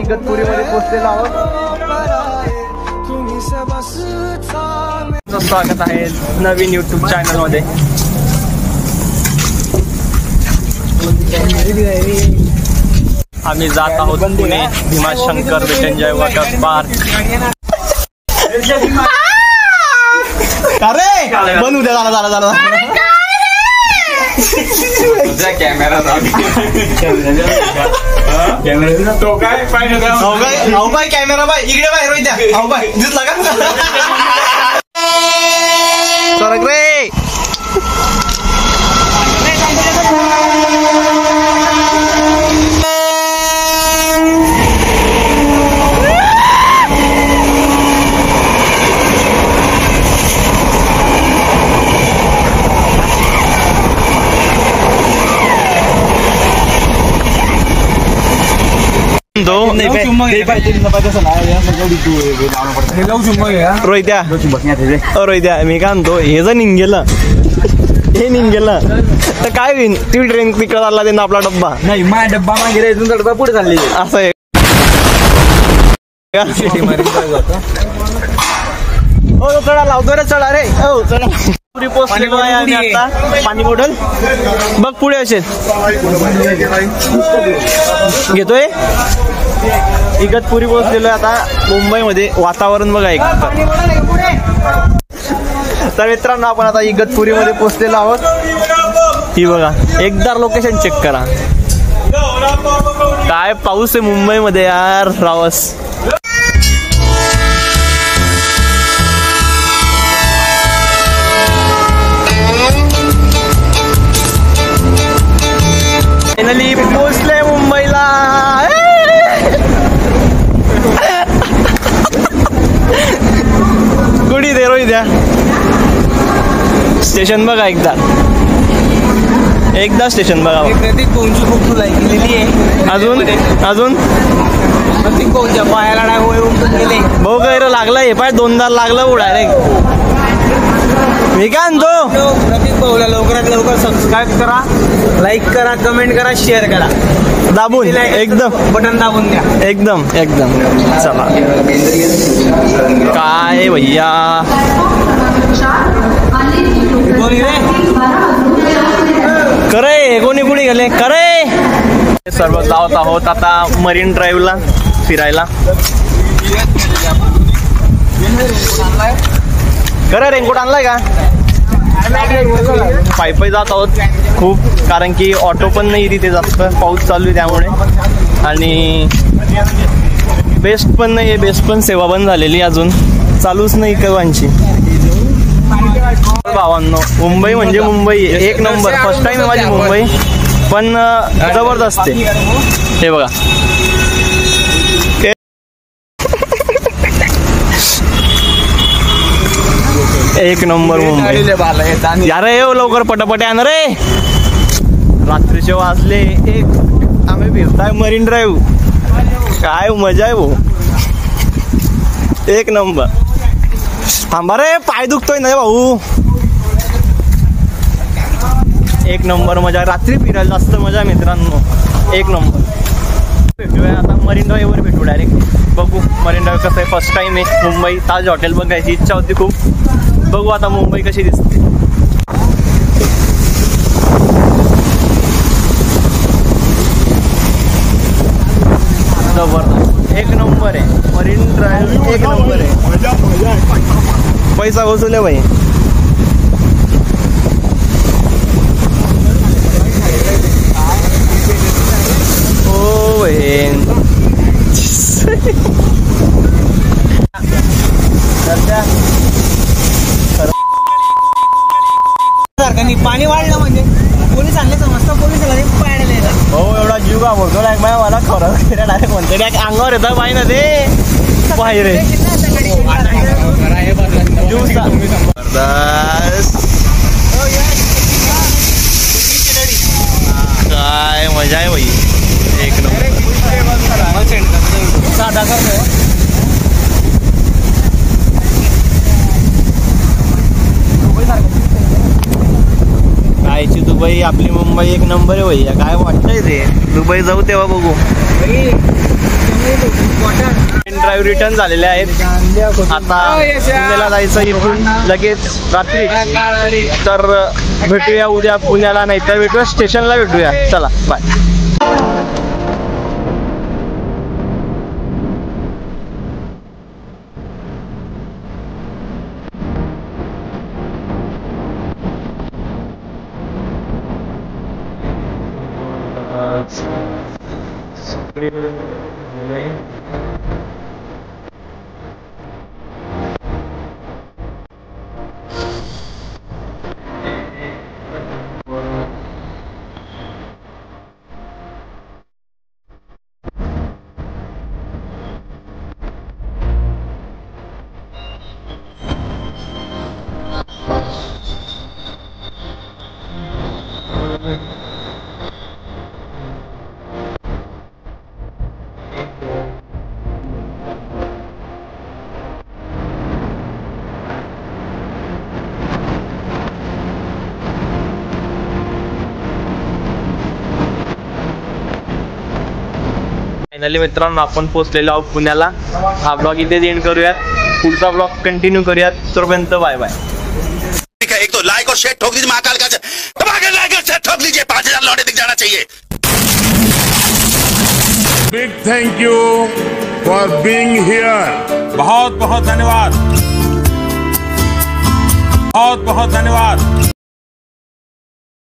इगतपुरीमध्ये पोहोचलेलो आहोत. स्वागत आहे नवीन यूट्यूब चॅनल मध्ये. आम्ही जात आहोत पुणे भीमाशंकर विठंजय वॉटर पार्क. अरे बनू द्या. झाला कॅमेरा तो काय कॅमेरा बाय इकडे बाहेर द्या. अहो बाय दिसला का सरक रे. रोहित्या मी काय म्हणतो हे जर निघेलं हे निघेलं तर काय होईल. ती ट्रेन तिकडे चालला त्यांना आपला डब्बा नाही. माझा डब्बा मागे इथून डब्बा पुढे चालली असं आहे. चढा लावतो रे चढा रे. हो चढा. पुरी पोचलेलो आहे आम्ही आता. पाणी बॉटल बघ पुढे असेल घेतोय. इगतपुरी पोहोचलेलो आहे आता मुंबईमध्ये. वातावरण बघा एक. तर मित्रांनो आपण आता इगतपुरीमध्ये पोहोचलेलो आहोत. ही बघा एकदा लोकेशन चेक करा. काय पाऊस आहे मुंबईमध्ये यार. रावस फायनली पोहोचले मुंबईला. गुडी दे रोई द्या. स्टेशन बघा एकदा स्टेशन बघा. अजून पायाला भाऊ गैर लागला हे पाय. दोनदा लागलं डायरेक्ट. मी काय म्हणतो प्रतीक भाऊला लवकरात लवकर सबस्क्राईब करा, लाईक करा, कमेंट करा, शेअर करा. दाबून एकदम बटन दाबून द्या. एकदम चला. काय भैया करे कोणी गेले करे. सर्व जात आहोत आता मरीन ड्राईव्हला फिरायला. खरं रेनकोट आणलाय का. पायी जात आहोत खूप. कारण की ऑटो पण नाही तिथे जास्त. पाऊस चालू आहे त्यामुळे. आणि बेस्ट पण नाही आहे. बेस्ट पण सेवा बंद झालेली अजून चालूच नाही केव्हांची. भावांनो मुंबई म्हणजे मुंबई एक नंबर. फर्स्ट टाइम आहे माझी मुंबई पण जबरदस्त आहे. हे बघा एक नंबर मुंबई. यार येऊ लवकर पटापट आणा रे. रात्रीचे वाजले 1. आम्ही फिरताय मरीन ड्राईव्ह. काय मजा आहे भाऊ. एक नंबर. थांबा रे पाय दुखतोय ना भाऊ. एक नंबर मजा. रात्री फिरायला जास्त मजा मित्रांनो. एक नंबर. भेटूया आता मरीन ड्राईव्हवर भेटू डायरेक्ट. बघू मरीन ड्राईव्ह कसं आहे. फर्स्ट टाइम आहे मुंबई. ताज हॉटेल बघायची इच्छा होती खूप. बघू आता मुंबई कशी दिसते. जबरदस्त एक नंबर आहे मरीन ड्राईव्ह. एक नंबर आहे. पैसा वसूल आहे भाई. हो बहीण पाणी वाढलं म्हणजे पोलीस आणले समजतं. पोलीस पाण्याला हो एवढा जीव घाबरतो लाईक मला खरं डायरेक्ट म्हणते अंगावर येतं पाणी ना ते बाहेर काय मजा आहे भाई. एक नंबर. साधा करतोय. कायची दुबई आपली मुंबई एक नंबर आहे भैया. काय वाटतंय ते. दुबई जाऊ तेव्हा बघू. ड्राईव्ह रिटर्न झालेले आहेत. आता पुण्याला जायचं इथून लगेच रात्री. तर भेटूया उद्या पुण्याला, नाही तर भेटूया स्टेशनला भेटूया. चला बाय. फायनली मित्रांनो आपण पोहोचलेलो आहोत पुण्याला. हा ब्लॉग इथे एंड करूयात. पुढचा ब्लॉग कंटिन्यू करूयात. तोपर्यंत बाय बाय. एक तो लाइक और शेयर ठोक दीजिए, महाकाल का लाइक और शेयर ठोक दीजिए. 5000 लौटे दिख जाना चाहिए. Big thank you for being here. बहुत बहुत धन्यवाद. बहुत बहुत धन्यवाद.